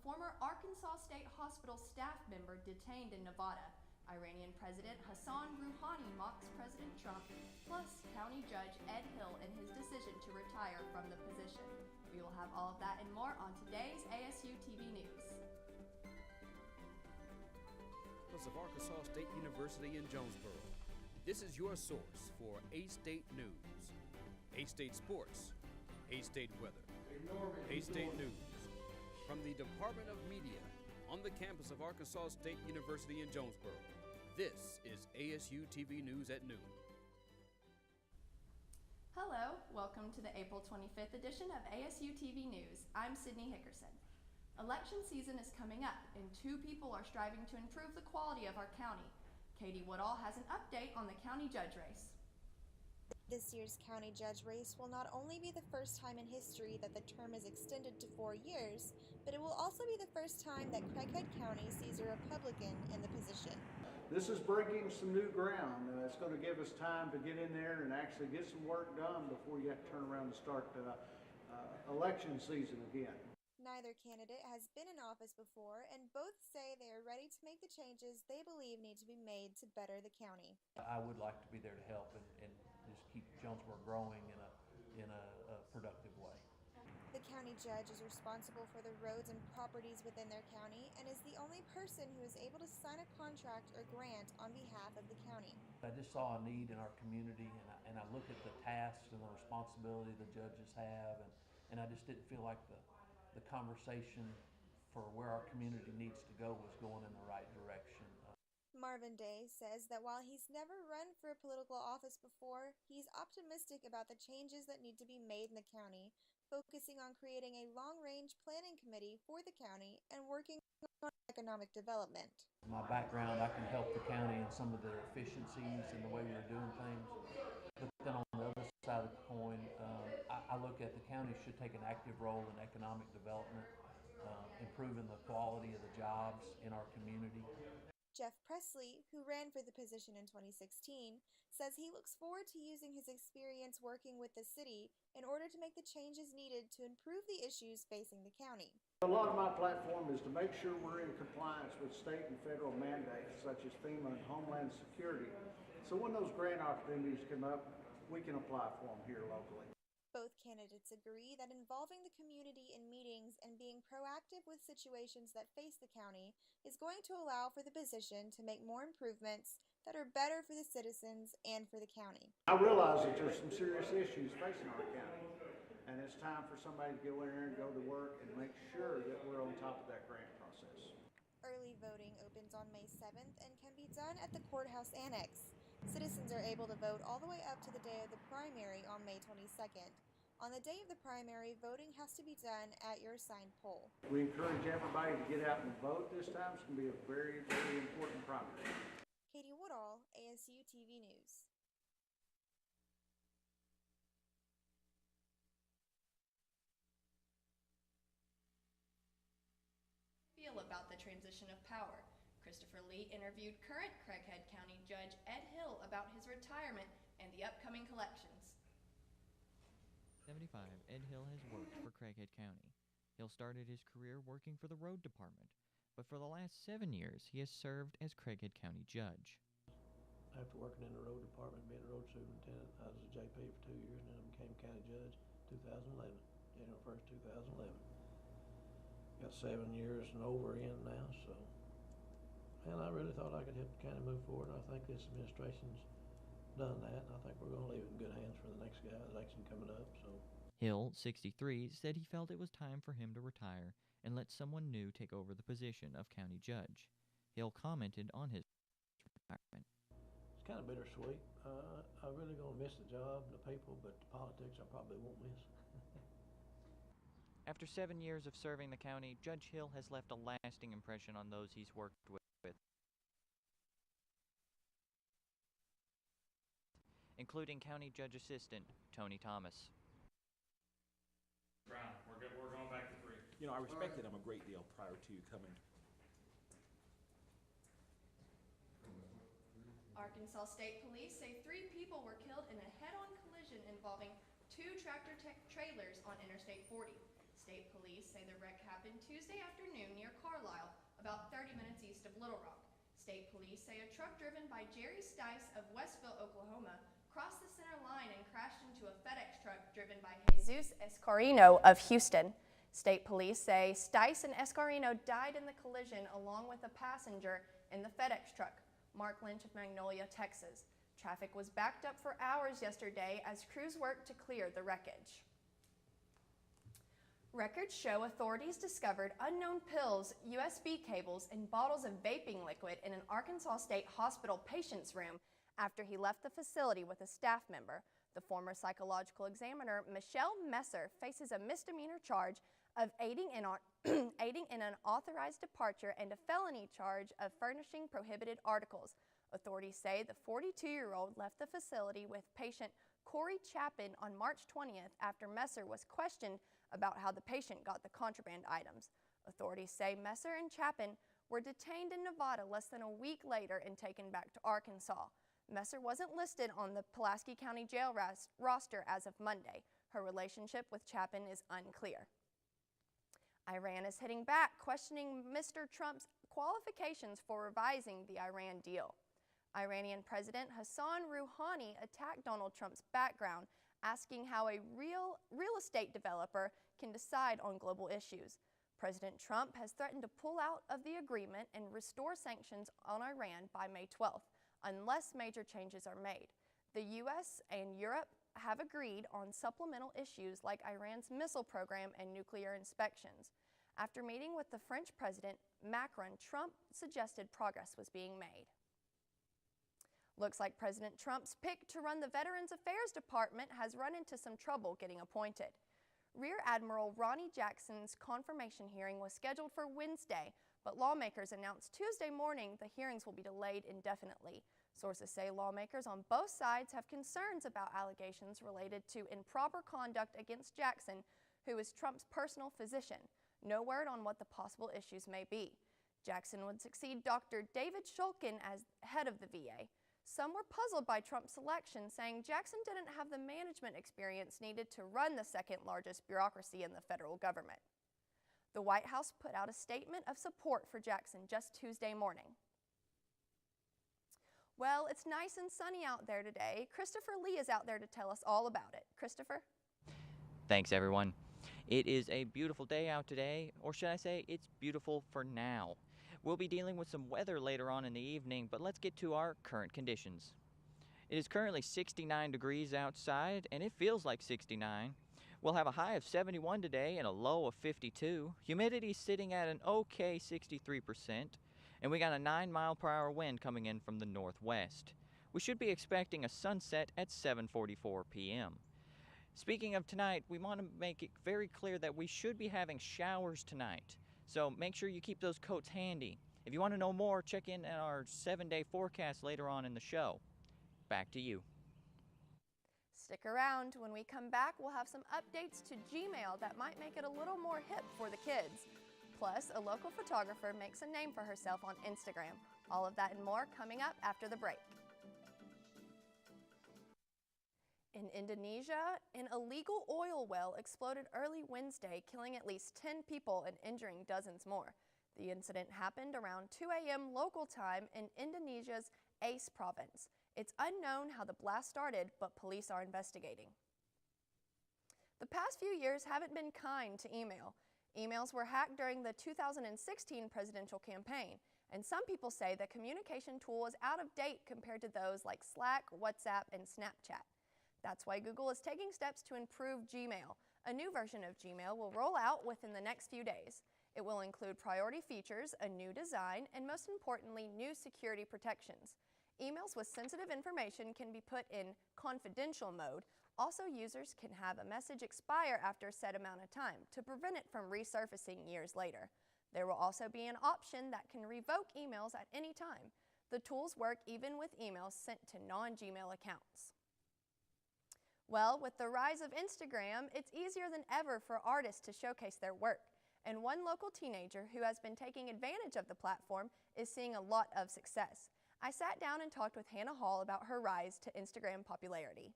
former Arkansas State Hospital staff member detained in Nevada. Iranian President Hassan Rouhani mocks President Trump, plus County Judge Ed Hill in his decision to retire from the position. We will have all of that and more on today's ASU-TV News. Of Arkansas State University in Jonesboro. This is your source for A-State news, A-State sports, A-State weather, A-State news. From the Department of Media on the campus of Arkansas State University in Jonesboro, this is ASU-TV News at noon. Hello, welcome to the April 25th edition of ASU-TV News. I'm Sydney Hickerson. Election season is coming up, and two people are striving to improve the quality of our county. Katie Woodall has an update on the county judge race. This year's county judge race will not only be the first time in history that the term is extended to 4 years, but it will also be the first time that Craighead County sees a Republican in the position. This is breaking some new ground. It's going to give us time to get in there and actually get some work done before you have to turn around and start election season again. Neither candidate has been in office before, and both say they are ready to make the changes they believe need to be made to better the county. I would like to be there to help and just keep Jonesboro growing in a productive way. The county judge is responsible for the roads and properties within their county and is the only person who is able to sign a contract or grant on behalf of the county. I just saw a need in our community, and I look at the tasks and the responsibility the judges have, and I just didn't feel like the conversation for where our community needs to go was going in the right direction. Marvin Day says that while he's never run for a political office before, he's optimistic about the changes that need to be made in the county, focusing on creating a long-range planning committee for the county and working on economic development. My background, I can help the county in some of their efficiencies and the way we're doing things. But then on the other side of the coin, I look at the county should take an active role in economic development, improving the quality of the jobs in our community. Jeff Presley, who ran for the position in 2016, says he looks forward to using his experience working with the city in order to make the changes needed to improve the issues facing the county. A lot of my platform is to make sure we're in compliance with state and federal mandates such as FEMA and Homeland Security. So when those grant opportunities come up, we can apply for them here locally. Both candidates agree that involving the community in meetings and being proactive with situations that face the county is going to allow for the position to make more improvements that are better for the citizens and for the county. I realize that there's some serious issues facing our county, and it's time for somebody to go in there and go to work and make sure that we're on top of that grant process. Early voting opens on May 7th and can be done at the courthouse annex. Citizens are able to vote all the way up to the day of the primary on May 22nd. On the day of the primary, voting has to be done at your assigned poll. We encourage everybody to get out and vote this time. It's going to be a very, very important primary. Katie Woodall, ASU-TV News. Feel about the transition of power. Christopher Lee interviewed current Craighead County Judge Ed Hill about his retirement and the upcoming collections. 75, Ed Hill has worked for Craighead County. Hill started his career working for the road department, but for the last 7 years, he has served as Craighead County Judge. After working in the road department, being a road superintendent, I was a JP for 2 years, and then I became county judge 2011, January 1st, 2011. Got 7 years and over in now, so. And I really thought I could help the county move forward, and I think this administration's done that, and I think we're going to leave it in good hands for the next election coming up. So. Hill, 63, said he felt it was time for him to retire and let someone new take over the position of county judge. Hill commented on his retirement. It's kind of bittersweet. I'm really going to miss the job, the people, but the politics I probably won't miss. After 7 years of serving the county, Judge Hill has left a lasting impression on those he's worked with, including County Judge Assistant Tony Thomas. Brown, we're good. We're going back to 3. You know, I respected him a great deal prior to coming. Arkansas State Police say 3 people were killed in a head-on collision involving 2 tractor trailers on Interstate 40. State police say the wreck happened Tuesday afternoon near Carlisle, about 30 minutes east of Little Rock. State police say a truck driven by Jerry Stice of Westville, Oklahoma, crossed the center line and crashed into a FedEx truck driven by Jesus Escarino of Houston. State police say Stice and Escarino died in the collision along with a passenger in the FedEx truck. Mark Lynch of Magnolia, Texas. Traffic was backed up for hours yesterday as crews worked to clear the wreckage. Records show authorities discovered unknown pills, USB cables, and bottles of vaping liquid in an Arkansas State Hospital patient's room after he left the facility with a staff member. The former psychological examiner, Michelle Messer, faces a misdemeanor charge of aiding in an authorized departure and a felony charge of furnishing prohibited articles. Authorities say the 42-year-old left the facility with patient Corey Chapin on March 20th after Messer was questioned about how the patient got the contraband items. Authorities say Messer and Chapin were detained in Nevada less than a week later and taken back to Arkansas. Messer wasn't listed on the Pulaski County Jail roster as of Monday. Her relationship with Chapin is unclear. Iran is hitting back, questioning Mr. Trump's qualifications for revising the Iran deal. Iranian President Hassan Rouhani attacked Donald Trump's background, asking how a real estate developer can decide on global issues. President Trump has threatened to pull out of the agreement and restore sanctions on Iran by May 12th, unless major changes are made. The U.S. and Europe have agreed on supplemental issues like Iran's missile program and nuclear inspections. After meeting with the French President Macron, Trump suggested progress was being made. Looks like President Trump's pick to run the Veterans Affairs Department has run into some trouble getting appointed. Rear Admiral Ronnie Jackson's confirmation hearing was scheduled for Wednesday, but lawmakers announced Tuesday morning the hearings will be delayed indefinitely. Sources say lawmakers on both sides have concerns about allegations related to improper conduct against Jackson, who is Trump's personal physician. No word on what the possible issues may be. Jackson would succeed Dr. David Shulkin as head of the VA. Some were puzzled by Trump's selection, saying Jackson didn't have the management experience needed to run the second largest bureaucracy in the federal government. The White House put out a statement of support for Jackson just Tuesday morning. Well, it's nice and sunny out there today. Christopher Lee is out there to tell us all about it. Christopher? Thanks, everyone. It is a beautiful day out today, or should I say it's beautiful for now. We'll be dealing with some weather later on in the evening, but let's get to our current conditions. It is currently 69 degrees outside, and it feels like 69. We'll have a high of 71 today and a low of 52. Humidity sitting at an okay 63%, and we got a 9-mile-per-hour wind coming in from the northwest. We should be expecting a sunset at 7:44 p.m. Speaking of tonight, we want to make it very clear that we should be having showers tonight. So make sure you keep those coats handy. If you want to know more, check in at our 7-day forecast later on in the show. Back to you. Stick around. When we come back, we'll have some updates to Gmail that might make it a little more hip for the kids. Plus, a local photographer makes a name for herself on Instagram. All of that and more coming up after the break. In Indonesia, an illegal oil well exploded early Wednesday, killing at least 10 people and injuring dozens more. The incident happened around 2 a.m. local time in Indonesia's Aceh province. It's unknown how the blast started, but police are investigating. The past few years haven't been kind to email. Emails were hacked during the 2016 presidential campaign, and some people say the communication tool is out of date compared to those like Slack, WhatsApp, and Snapchat. That's why Google is taking steps to improve Gmail. A new version of Gmail will roll out within the next few days. It will include priority features, a new design, and most importantly, new security protections. Emails with sensitive information can be put in confidential mode. Also, users can have a message expire after a set amount of time to prevent it from resurfacing years later. There will also be an option that can revoke emails at any time. The tools work even with emails sent to non-Gmail accounts. Well, with the rise of Instagram, it's easier than ever for artists to showcase their work. And one local teenager who has been taking advantage of the platform is seeing a lot of success. I sat down and talked with Hannah Hall about her rise to Instagram popularity.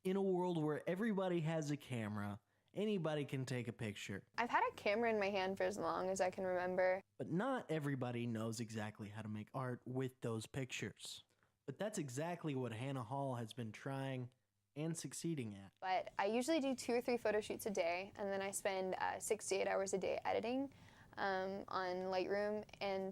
In a world where everybody has a camera Anybody can take a picture. I've had a camera in my hand for as long as I can remember. But not everybody knows exactly how to make art with those pictures. But that's exactly what Hannah Hall has been trying and succeeding at. But I usually do 2 or 3 photo shoots a day, and then I spend 6 to 8 hours a day editing on Lightroom, and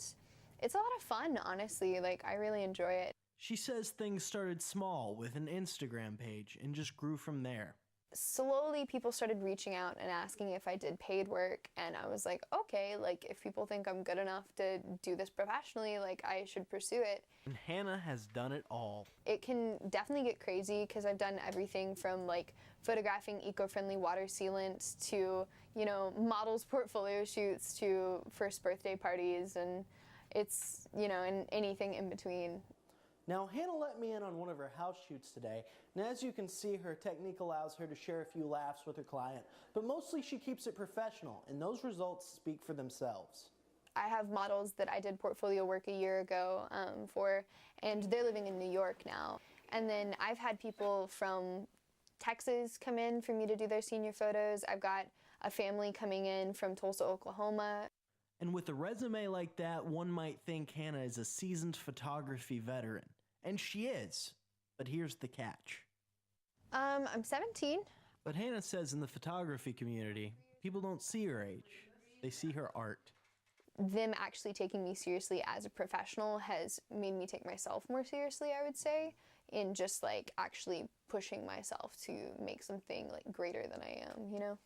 it's a lot of fun, honestly. Like, I really enjoy it. She says things started small with an Instagram page and just grew from there. Slowly, people started reaching out and asking if I did paid work, and I was like, okay, like, if people think I'm good enough to do this professionally, like, I should pursue it. And Hannah has done it all. It can definitely get crazy because I've done everything from, like, photographing eco-friendly water sealants to, you know, models' portfolio shoots to first birthday parties, and it's, you know, and anything in between. Now, Hannah let me in on one of her house shoots today, and as you can see, her technique allows her to share a few laughs with her client, but mostly she keeps it professional, and those results speak for themselves. I have models that I did portfolio work a year ago for, and they're living in New York now. And then I've had people from Texas come in for me to do their senior photos. I've got a family coming in from Tulsa, Oklahoma. And with a resume like that, one might think Hannah is a seasoned photography veteran. And she is. But here's the catch. I'm 17. But Hannah says in the photography community, people don't see her age. They see her art. Them actually taking me seriously as a professional has made me take myself more seriously, I would say, in just like actually pushing myself to make something like greater than I am, you know?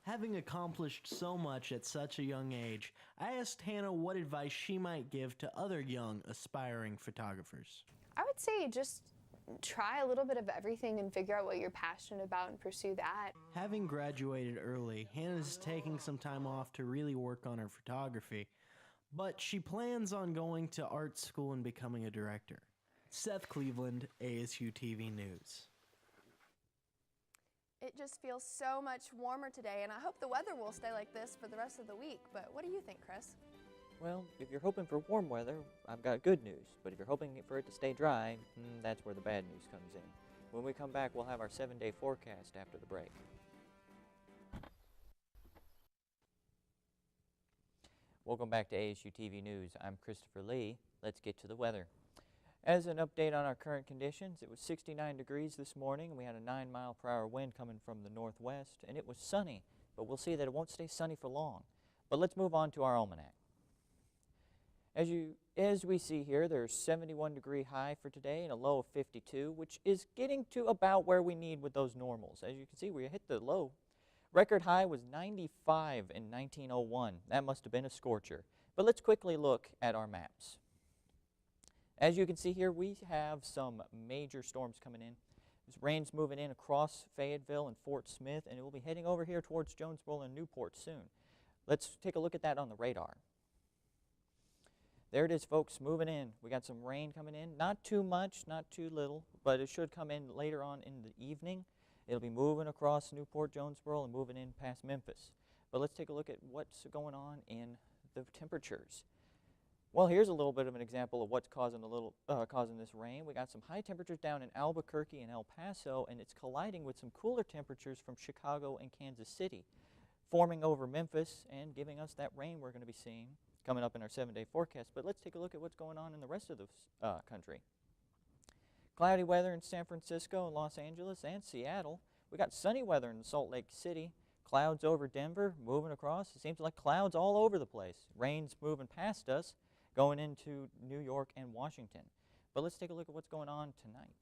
Having accomplished so much at such a young age, I asked Hannah what advice she might give to other young, aspiring photographers. I would say just try a little bit of everything and figure out what you're passionate about and pursue that. Having graduated early, Hannah is taking some time off to really work on her photography, but she plans on going to art school and becoming a director. Seth Cleveland, ASU-TV News. It just feels so much warmer today, and I hope the weather will stay like this for the rest of the week. But what do you think, Chris? Well, if you're hoping for warm weather, I've got good news. But if you're hoping for it to stay dry, that's where the bad news comes in. When we come back, we'll have our 7-day forecast after the break. Welcome back to ASU-TV News. I'm Christopher Lee. Let's get to the weather. As an update on our current conditions, it was 69 degrees this morning, and we had a 9-mile-per-hour wind coming from the northwest, and it was sunny, but we'll see that it won't stay sunny for long. But let's move on to our almanac. As we see here, there's 71-degree high for today and a low of 52, which is getting to about where we need with those normals. As you can see, we hit the low. Record high was 95 in 1901. That must have been a scorcher. But let's quickly look at our maps. As you can see here, we have some major storms coming in. This rain's moving in across Fayetteville and Fort Smith, and it will be heading over here towards Jonesboro and Newport soon. Let's take a look at that on the radar. There it is, folks, moving in. We got some rain coming in. Not too much, not too little, but it should come in later on in the evening. It'll be moving across Newport, Jonesboro, and moving in past Memphis. But let's take a look at what's going on in the temperatures. Well, here's a little bit of an example of what's causing this rain. We got some high temperatures down in Albuquerque and El Paso, and it's colliding with some cooler temperatures from Chicago and Kansas City, forming over Memphis and giving us that rain we're going to be seeing coming up in our 7-day forecast. But let's take a look at what's going on in the rest of the country. Cloudy weather in San Francisco and Los Angeles and Seattle. We got sunny weather in Salt Lake City. Clouds over Denver, moving across. It seems like clouds all over the place. Rain's moving past us, going into New York and Washington. But let's take a look at what's going on tonight.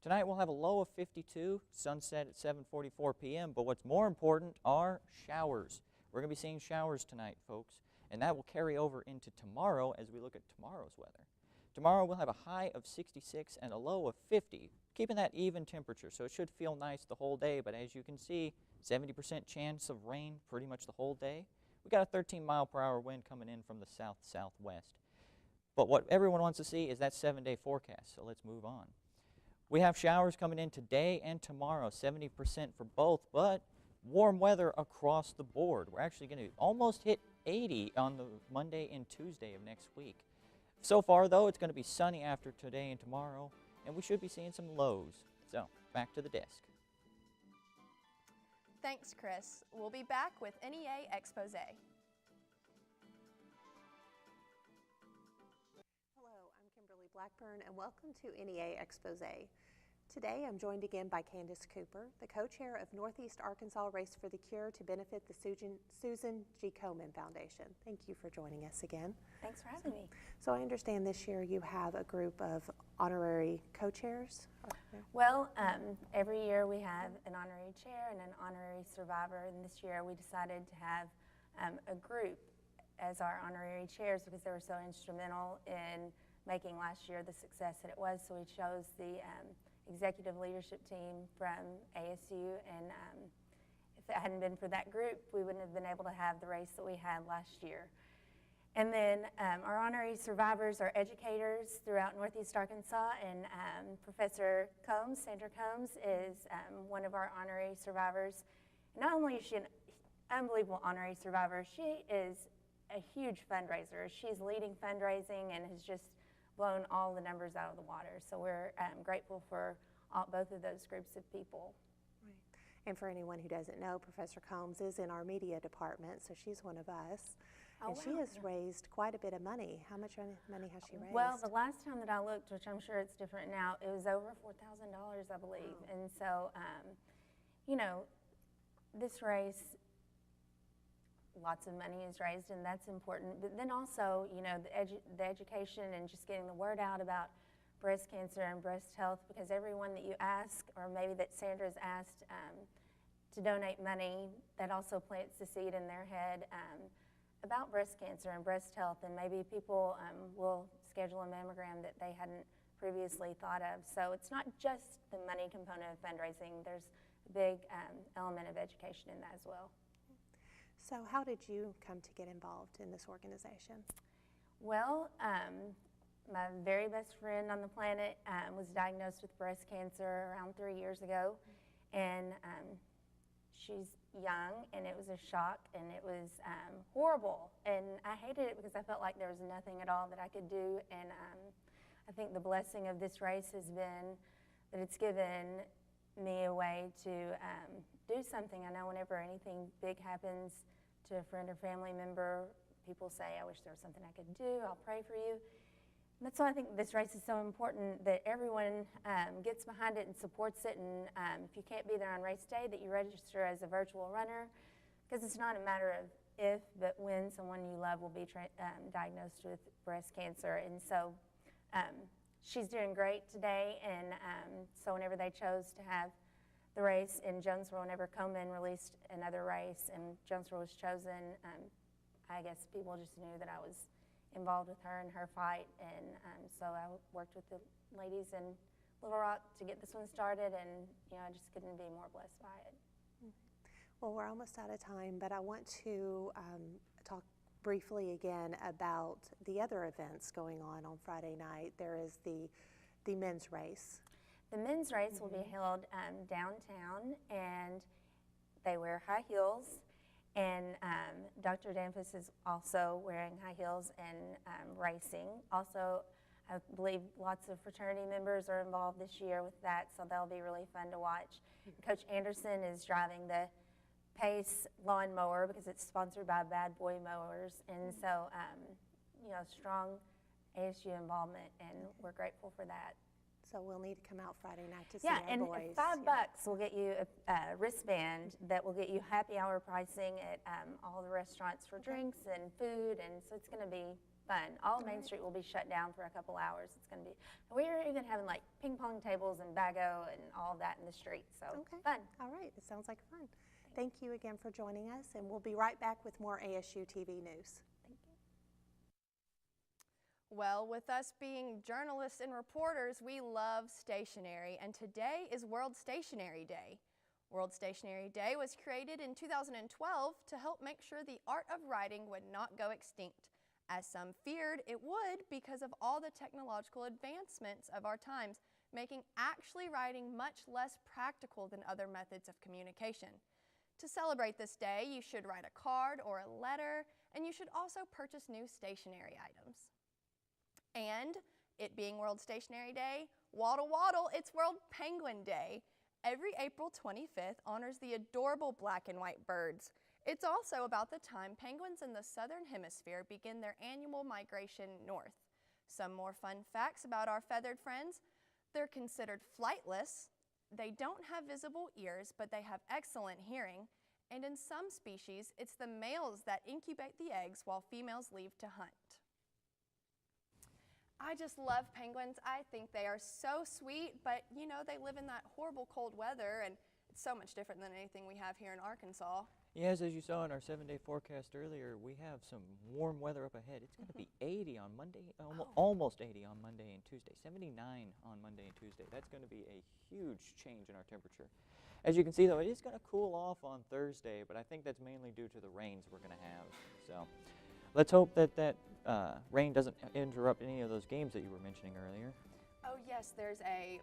Tonight we'll have a low of 52, sunset at 7:44 p.m., but what's more important are showers. We're going to be seeing showers tonight, folks, and that will carry over into tomorrow as we look at tomorrow's weather. Tomorrow we'll have a high of 66 and a low of 50, keeping that even temperature, so it should feel nice the whole day, but as you can see, 70% chance of rain pretty much the whole day. We got a 13-mile-per-hour wind coming in from the south-southwest. But what everyone wants to see is that 7-day forecast, so let's move on. We have showers coming in today and tomorrow, 70% for both, but warm weather across the board. We're actually going to almost hit 80 on the Monday and Tuesday of next week. So far, though, it's going to be sunny after today and tomorrow, and we should be seeing some lows. So, back to the desk. Thanks, Chris. We'll be back with NEA Expose. Hello, I'm Kimberly Blackburn, and welcome to NEA Expose. Today, I'm joined again by Candace Cooper, the co-chair of Northeast Arkansas Race for the Cure to benefit the Susan G. Komen Foundation. Thank you for joining us again. Thanks for having me. So I understand this year you have a group of honorary co-chairs? Well, every year we have an honorary chair and an honorary survivor, and this year we decided to have a group as our honorary chairs because they were so instrumental in making last year the success that it was. So we chose the executive leadership team from ASU, and if it hadn't been for that group, we wouldn't have been able to have the race that we had last year. And then our honorary survivors are educators throughout Northeast Arkansas, and Professor Combs, Sandra Combs, is one of our honorary survivors. Not only is she an unbelievable honorary survivor, she is a huge fundraiser. She's leading fundraising and has just blown all the numbers out of the water. So we're grateful for both of those groups of people. Right. And for anyone who doesn't know, Professor Combs is in our media department, so she's one of us. And she has raised quite a bit of money. How much money has she raised? Well, the last time that I looked, which I'm sure it's different now, it was over $4,000, I believe. Wow. And so, you know, this race, lots of money is raised, and that's important. But then also, you know, the education and just getting the word out about breast cancer and breast health, because everyone that you ask, or maybe that Sandra's asked to donate money, that also plants the seed in their head about breast cancer and breast health, and maybe people will schedule a mammogram that they hadn't previously thought of. So it's not just the money component of fundraising, there's a big element of education in that as well. So how did you come to get involved in this organization? Well, my very best friend on the planet was diagnosed with breast cancer around 3 years ago, and she's young, and it was a shock, and it was horrible, and I hated it because I felt like there was nothing at all that I could do, and I think the blessing of this race has been that it's given me a way to do something. I know whenever anything big happens to a friend or family member, people say, I wish there was something I could do, I'll pray for you. And that's why I think this race is so important, that everyone gets behind it and supports it, and if you can't be there on race day, that you register as a virtual runner, because it's not a matter of if, but when someone you love will be diagnosed with breast cancer. And so she's doing great today, and so whenever they chose to have the race in Jonesboro, whenever Komen released another race and Jonesboro was chosen, I guess people just knew that I was involved with her in her fight, and so I worked with the ladies in Little Rock to get this one started, and you know, I just couldn't be more blessed by it. Well, we're almost out of time, but I want to talk briefly again about the other events going on Friday night. There is the men's race. The men's race will be held downtown, and they wear high heels, and Dr. Danfus is also wearing high heels and racing. Also, I believe lots of fraternity members are involved this year with that, so that'll be really fun to watch. Coach Anderson is driving the Pace lawnmower because it's sponsored by Bad Boy Mowers, and so you know, strong ASU involvement, and we're grateful for that. So we'll need to come out Friday night to see our boys. Yeah, and $5 will get you a wristband that will get you happy hour pricing at all the restaurants for drinks and food, and so it's going to be fun. All Main Street will be shut down for a couple hours. It's going to be. We're even having like ping pong tables and bago and all of that in the street. So fun. All right, it sounds like fun. Thank you again for joining us, and we'll be right back with more ASU-TV news. Well, with us being journalists and reporters, we love stationery, and today is World Stationery Day. World Stationery Day was created in 2012 to help make sure the art of writing would not go extinct, as some feared it would because of all the technological advancements of our times, making actually writing much less practical than other methods of communication. To celebrate this day, you should write a card or a letter, and you should also purchase new stationery items. And it being World Stationery Day, waddle waddle, it's World Penguin Day. Every April 25th honors the adorable black and white birds. It's also about the time penguins in the southern hemisphere begin their annual migration north. Some more fun facts about our feathered friends. They're considered flightless. They don't have visible ears, but they have excellent hearing. And in some species, it's the males that incubate the eggs while females leave to hunt. I just love penguins. I think they are so sweet, but you know, they live in that horrible cold weather, and it's so much different than anything we have here in Arkansas. Yes, as you saw in our 7-day forecast earlier, we have some warm weather up ahead. It's going to be 80 on Monday, almost 80 on Monday and Tuesday, 79 on Monday and Tuesday. That's going to be a huge change in our temperature. As you can see, though, it is going to cool off on Thursday, but I think that's mainly due to the rains we're going to have. So let's hope that rain doesn't interrupt any of those games that you were mentioning earlier. Oh yes, there's a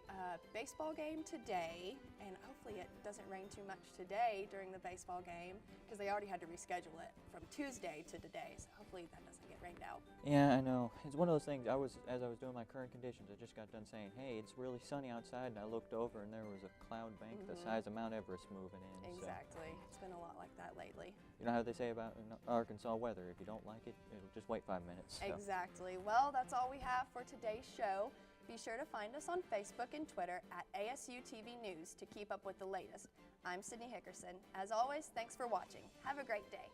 baseball game today, and hopefully it doesn't rain too much today during the baseball game, because they already had to reschedule it from Tuesday to today, so hopefully that doesn't get rained out. Yeah, I know. It's one of those things, as I was doing my current conditions, I just got done saying, hey, it's really sunny outside, and I looked over and there was a cloud bank the size of Mount Everest moving in. Exactly. So. It's been a lot like that lately. You know how they say about Arkansas weather, if you don't like it, it'll just wait 5 minutes. So. Exactly. Well, that's all we have for today's show. Be sure to find us on Facebook and Twitter at ASU-TV News to keep up with the latest. I'm Sydney Hickerson. As always, thanks for watching. Have a great day.